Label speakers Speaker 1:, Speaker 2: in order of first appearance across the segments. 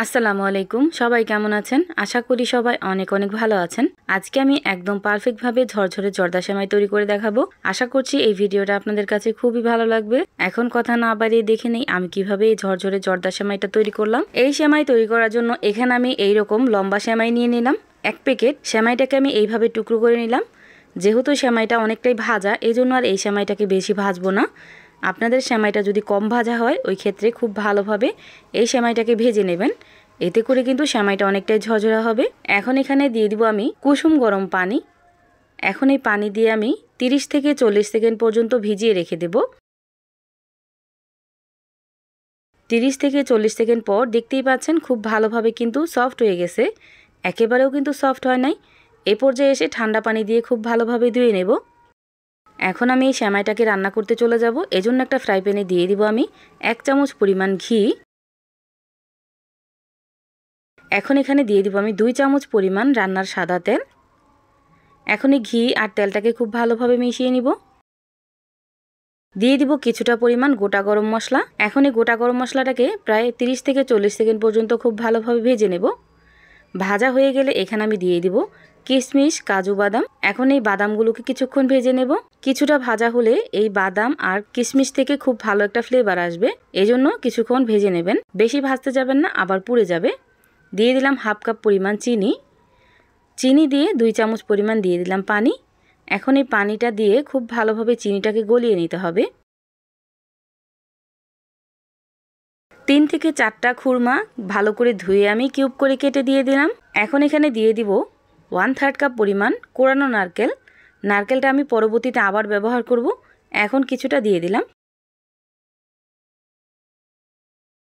Speaker 1: আসসালামু আলাইকুম। সবাই কেমন আছেন? আশা করি সবাই অনেক অনেক ভালো আছেন। আজকে আমি একদম পারফেক্ট ভাবে ঝরঝরে জর্দা সেমাই তৈরি করে দেখাবো। আশা করছি এই ভিডিওটা আপনাদের কাছে খুবই ভালো লাগবে। এখন কথা না বাড়িয়ে দেখে নেই আমি কিভাবে এই ঝরঝরে জর্দা সেমাইটা তৈরি করলাম। এই সেমাই তৈরি করার জন্য এখানে আমি এইরকম লম্বা সেমাই নিয়ে নিলাম 1 প্যাকেট। সেমাইটাকে আমি এইভাবে টুকরো করে নিলাম। যেহেতু সেমাইটা অনেকটাই ভাজা, এজন্য আর এই সেমাইটাকে বেশি ভাজবো না। আপনাদের সেমাইটা যদি কম ভাজা হয় ওই ক্ষেত্রে খুব ভালোভাবে এই সেমাইটাকে ভেজে নেবেন। এতে করে কিন্তু সেমাইটা অনেকটাই ঝরঝরা হবে। এখন এখানে দিয়ে দিব আমি কুসুম গরম পানি। এখন এই পানি দিয়ে আমি 30 থেকে 40 সেকেন্ড পর্যন্ত ভিজিয়ে রেখে দেব। 30 থেকে 40 সেকেন্ড পর দেখতেই পাচ্ছেন খুব ভালোভাবে কিন্তু সফট হয়ে গেছে। একেবারেও কিন্তু সফট হয় নাই। এ পর্যায়ে এসে ঠান্ডা পানি দিয়ে খুব ভালোভাবে ধুয়ে নেব। এখন আমি এই সেমাইটাকে রান্না করতে চলে যাব। এজন্য একটা ফ্রাই প্যানে দিয়ে দিব আমি 1 চামচ পরিমাণ ঘি। এখন এখানে দিয়ে দিব আমি 2 চামচ পরিমাণ রান্নার সাদা তেল। এখন এই ঘি আর তেলটাকে খুব ভালোভাবে মিশিয়ে নিব। দিয়ে দিব কিছুটা পরিমাণ গোটা গরম মশলা। এখন এই গোটা গরম মশলাটাকে প্রায় 30 থেকে 40 সেকেন্ড পর্যন্ত খুব ভালোভাবে ভেজে নেব। ভাজা হয়ে গেলে এখানে আমি দিয়ে দিব কিশমিশ, কাজু বাদাম। এখন এই বাদামগুলোকে কিছুক্ষণ ভেজে নেব। কিছুটা ভাজা হলে এই বাদাম আর কিশমিশ থেকে খুব ভালো একটা ফ্লেভার আসবে, এজন্য কিছুক্ষণ ভেজে নেবেন। বেশি ভাজতে যাবেন না, আবার পুড়ে যাবে। দিয়ে দিলাম হাফ কাপ পরিমাণ চিনি। চিনি দিয়ে 2 চামচ পরিমাণ দিয়ে দিলাম পানি। এখন এই পানিটা দিয়ে খুব ভালোভাবে চিনিটাকে গলিয়ে নিতে হবে। 3 থেকে 4টা খুরমা ভালো করে ধুয়ে আমি কিউব করে কেটে দিয়ে দিলাম। এখন এখানে দিয়ে দিব 1/3 কাপ পরিমাণ কোরানো নারকেল। নারকেলটা আমি পরবর্তীতে আবার ব্যবহার করব। এখন কিছুটা দিয়ে দিলাম।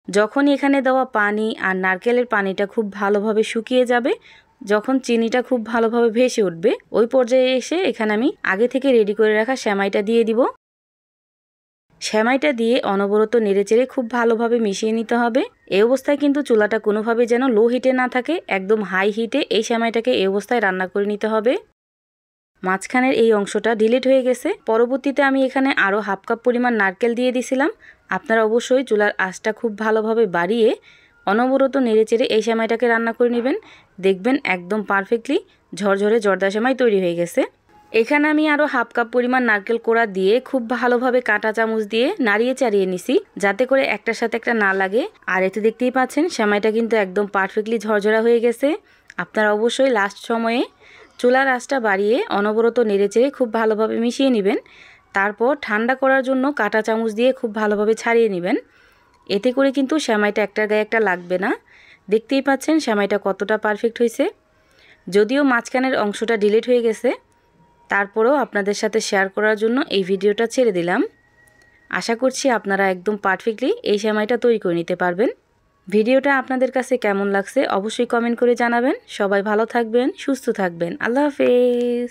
Speaker 1: যখন এখানে দেওয়া পানি আর নারকেলের পানিটা খুব ভালোভাবে শুকিয়ে যাবে, যখন চিনিটা খুব ভালোভাবে ভেসে উঠবে, ওই পর্যায়ে এসে এখানে আমি আগে থেকে রেডি করে রাখা সেমাইটা দিয়ে দিব। সেমাইটা দিয়ে অনবরত নেড়েচেড়ে খুব ভালোভাবে মিশিয়ে নিতে হবে। এই অবস্থায় কিন্তু চুলাটা কোনোভাবে যেন লো হিটে না থাকে, একদম হাই হিটে এই সেমাইটাকে এই অবস্থায় রান্না করে নিতে হবে। মাঝখানের এই অংশটা ডিলিট হয়ে গেছে। পরবর্তীতে আমি এখানে আরও হাফ কাপ পরিমাণ নারকেল দিয়ে দিছিলাম। আপনারা অবশ্যই চুলার আঁচটা খুব ভালোভাবে বাড়িয়ে অনবরত নেড়েচেড়ে এই সেমাইটাকে রান্না করে নেবেন। দেখবেন একদম পারফেক্টলি ঝরঝরে জর্দা সেমাই তৈরি হয়ে গেছে। এখানে আমি আরও হাফ কাপ পরিমাণ নারকেল কোড়া দিয়ে খুব ভালোভাবে কাঁটা চামচ দিয়ে নাড়িয়ে চাড়িয়ে নিছি, যাতে করে একটার সাথে একটা না লাগে। আর এতে দেখতেই পাচ্ছেন সেমাইটা কিন্তু একদম পারফেক্টলি ঝরঝরা হয়ে গেছে। আপনারা অবশ্যই লাস্ট সময়ে চুলার আঁচটা বাড়িয়ে অনবরত নেড়েচেড়ে খুব ভালোভাবে মিশিয়ে নেবেন। তারপর ঠান্ডা করার জন্য কাঁটা চামচ দিয়ে খুব ভালোভাবে ছাড়িয়ে নেবেন। এতে করে কিন্তু সেমাইটা একটার গায়ে একটা লাগবে না। দেখতেই পাচ্ছেন সেমাইটা কতটা পারফেক্ট হয়েছে। যদিও মাঝখানের অংশটা ডিলিট হয়ে গেছে, তারপরেও আপনাদের সাথে শেয়ার করার জন্য এই ভিডিওটা ছেড়ে দিলাম। আশা করছি আপনারা একদম পারফেক্টলি এই সেমাইটা তৈরি করে নিতে পারবেন। ভিডিওটা আপনাদের কাছে কেমন লাগছে অবশ্যই কমেন্ট করে জানাবেন। সবাই ভালো থাকবেন, সুস্থ থাকবেন। আল্লাহ হাফেজ।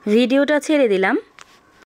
Speaker 1: ভিডিওটা ছেড়ে দিলাম।